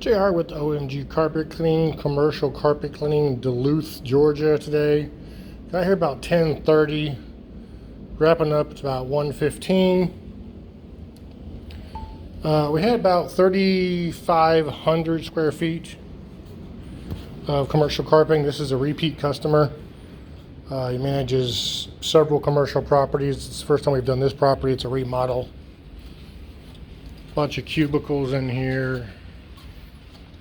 JR with OMG Carpet Cleaning, commercial carpet cleaning, Duluth, Georgia today. Got here about 10:30. Wrapping up, it's about 1:15. We had about 3,500 square feet of commercial carpeting. This is a repeat customer. He manages several commercial properties. It's the first time we've done this property. It's a remodel. Bunch of cubicles in here.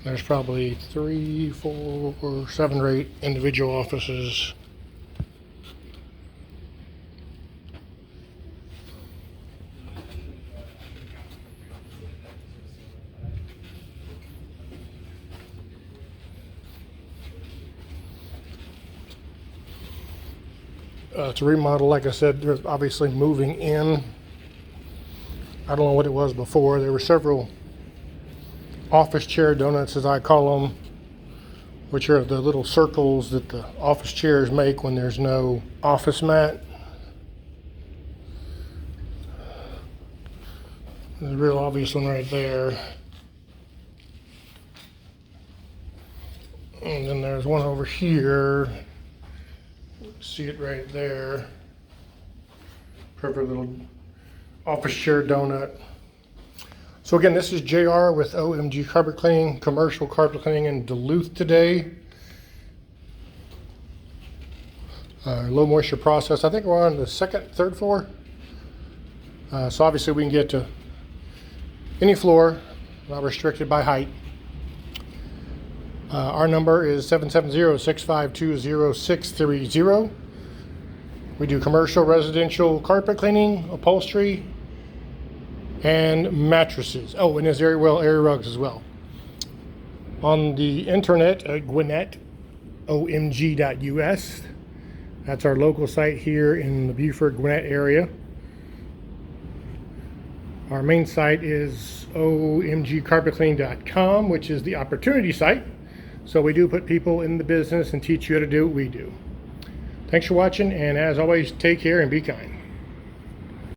There's probably 3, 4, 7 or 8 individual offices. It's a remodel, like I said. There's obviously moving in. I don't know what it was before. There were several office chair donuts, as I call them, which are the little circles that the office chairs make when there's no office mat. There's a real obvious one right there. And then there's one over here. See it right there. Perfect little office chair donut. So again, this is JR with OMG Carpet Cleaning, commercial carpet cleaning in Duluth today. Low moisture process. I think we're on the third floor. So obviously we can get to any floor, not restricted by height. Our number is 770-652-0630. We do commercial, residential carpet cleaning, upholstery, and mattresses. Oh, and there's area rugs as well. On the internet at Gwinnett, omg.us. That's our local site here in the Beaufort, Gwinnett area. Our main site is omgcarpetcleaning.com, which is the opportunity site. So we do put people in the business and teach you how to do what we do. Thanks for watching, and as always, take care and be kind.